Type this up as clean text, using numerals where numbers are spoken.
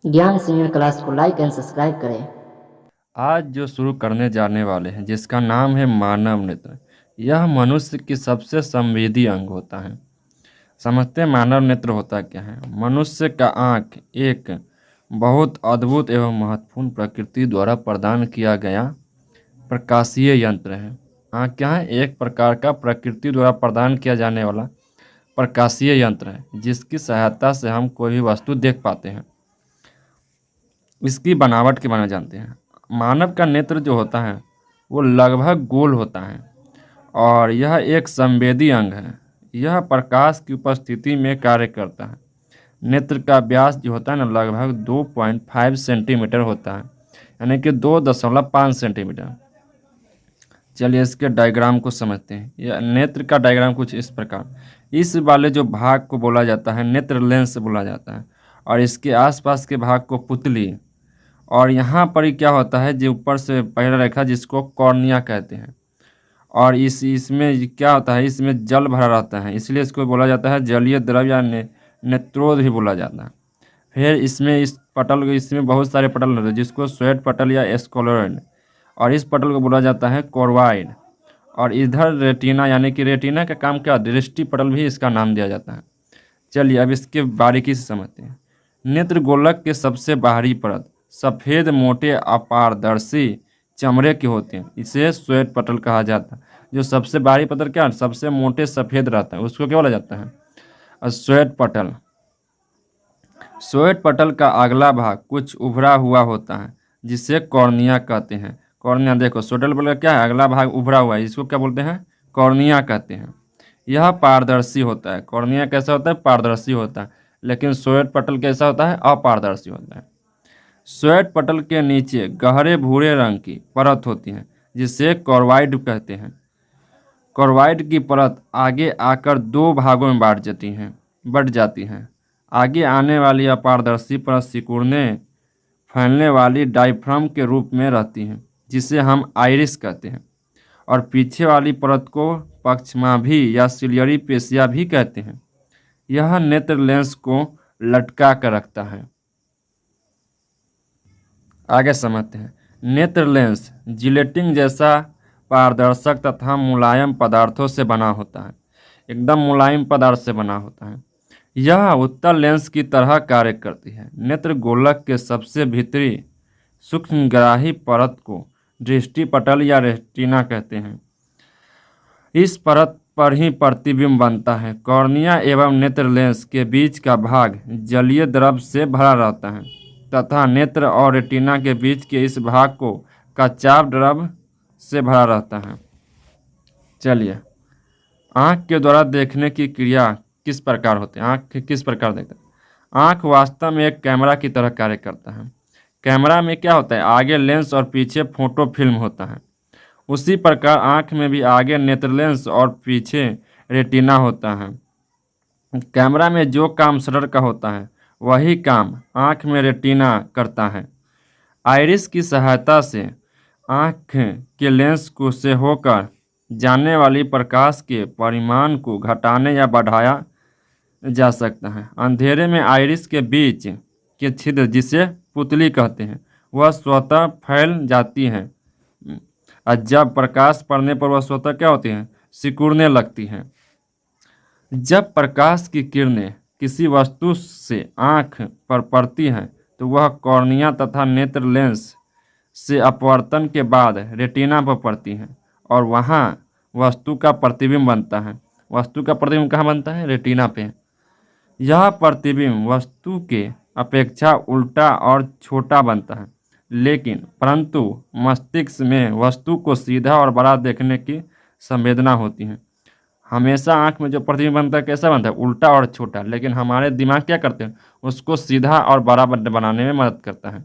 ज्ञान senior class को like and subscribe करें। आज जो शुरू करने जाने वाले हैं जिसका नाम है मानव नेत्र। यह मनुष्य की सबसे संवेदी अंग होता है। समझते हैं मानव नेत्र होता क्या है। मनुष्य का आँख एक बहुत अद्भुत एवं महत्वपूर्ण प्रकृति द्वारा प्रदान किया गया प्रकाशीय यंत्र है। आँख क्या है? एक प्रकार का प्रकृति द्वारा प्रदान किया जाने वाला प्रकाशीय यंत्र है जिसकी सहायता से हम कोई भी वस्तु देख पाते हैं। इसकी बनावट के बारे में जानते हैं। मानव का नेत्र जो होता है वो लगभग गोल होता है और यह एक संवेदी अंग है। यह प्रकाश की उपस्थिति में कार्य करता है। नेत्र का व्यास जो होता है ना लगभग 2.5 सेंटीमीटर होता है, यानी कि 2.5 सेंटीमीटर। चलिए इसके डायग्राम को समझते हैं। यह नेत्र का डायग्राम कुछ इस प्रकार। इस वाले जो भाग को बोला जाता है नेत्र लेंस बोला जाता है, और इसके आसपास के भाग को पुतली, और यहाँ पर ही क्या होता है जो ऊपर से पहला रेखा जिसको कॉर्निया कहते हैं। और इसमें क्या होता है, इसमें जल भरा रहता है, इसलिए इसको बोला जाता है जलीय द्रव या नेत्रोद भी बोला जाता है। फिर इसमें इस पटल इसमें बहुत सारे पटल होते हैं जिसको श्वेत पटल या स्क्लेरोइड, और इस पटल को बोला जाता है कोर्वाइड। और इधर रेटिना, यानी कि रेटिना का काम क्या, दृष्टि पटल भी इसका नाम दिया जाता है। चलिए अब इसके बारीकी से समझते हैं। नेत्र गोलक के सबसे बाहरी परत सफ़ेद मोटे अपारदर्शी चमड़े के होते हैं, इसे श्वेत पटल कहा जाता है। जो सबसे बाहरी पटल क्या, सबसे मोटे सफ़ेद रहता है, उसको क्या बोला जाता है, श्वेत पटल। श्वेत पटल का अगला भाग कुछ उभरा हुआ होता है जिसे कॉर्निया कहते हैं। कॉर्निया देखो, श्वेत पटल का क्या है, अगला भाग उभरा हुआ है, इसको क्या बोलते हैं, कॉर्निया कहते हैं। यह पारदर्शी होता है। कॉर्निया कैसा होता है, पारदर्शी होता है, लेकिन श्वेत पटल कैसा होता है, अपारदर्शी होता है। श्वेत पटल के नीचे गहरे भूरे रंग की परत होती है जिसे कॉर्वाइड कहते हैं। कॉर्वाइड की परत आगे आकर दो भागों में बढ़ जाती है। आगे आने वाली अपारदर्शी परत सिकुड़ने फैलने वाली डायफ्राम के रूप में रहती है जिसे हम आइरिस कहते हैं, और पीछे वाली परत को पक्षमाभी या सिलियरी पेशिया भी कहते हैं। यह नेत्र लेंस को लटका कर रखता है। आगे समझते हैं। नेत्र लेंस जिलेटिन जैसा पारदर्शक तथा मुलायम पदार्थों से बना होता है। एकदम मुलायम पदार्थ से बना होता है। यह उत्तल लेंस की तरह कार्य करती है। नेत्र गोलक के सबसे भीतरी सूक्ष्मग्राही परत को दृष्टि पटल या रेटिना कहते हैं। इस परत पर ही प्रतिबिंब बनता है। कॉर्निया एवं नेत्र लेंस के बीच का भाग जलीय द्रव से भरा रहता है तथा नेत्र और रेटिना के बीच के इस भाग को कच्चाभ द्रव से भरा रहता है। चलिए, आँख के द्वारा देखने की क्रिया किस प्रकार होती है। आँख किस प्रकार देखता है। आँख वास्तव में एक कैमरा की तरह कार्य करता है। कैमरा में क्या होता है, आगे लेंस और पीछे फोटो फिल्म होता है। उसी प्रकार आँख में भी आगे नेत्र लेंस और पीछे रेटिना होता है। कैमरा में जो काम शटर का होता है वही काम आँख में रेटिना करता है। आइरिस की सहायता से आँख के लेंस को से होकर जाने वाली प्रकाश के परिमाण को घटाने या बढ़ाया जा सकता है। अंधेरे में आइरिस के बीच के छिद्र जिसे पुतली कहते हैं वह स्वतः फैल जाती है, और जब प्रकाश पड़ने पर वह स्वतः क्या होती है, सिकुड़ने लगती है। जब प्रकाश की किरणें किसी वस्तु से आँख पर पड़ती हैं तो वह कॉर्निया तथा नेत्र लेंस से अपवर्तन के बाद रेटिना पर पड़ती हैं और वहाँ वस्तु का प्रतिबिंब बनता है। वस्तु का प्रतिबिंब कहाँ बनता है, रेटिना पे। यह प्रतिबिंब वस्तु के अपेक्षा उल्टा और छोटा बनता है, लेकिन परंतु मस्तिष्क में वस्तु को सीधा और बड़ा देखने की संवेदना होती है। हमेशा आँख में जो प्रतिबिंब बनता है कैसा बनता है, उल्टा और छोटा, लेकिन हमारे दिमाग क्या करते हैं, उसको सीधा और बड़ा बनाने में मदद करता है।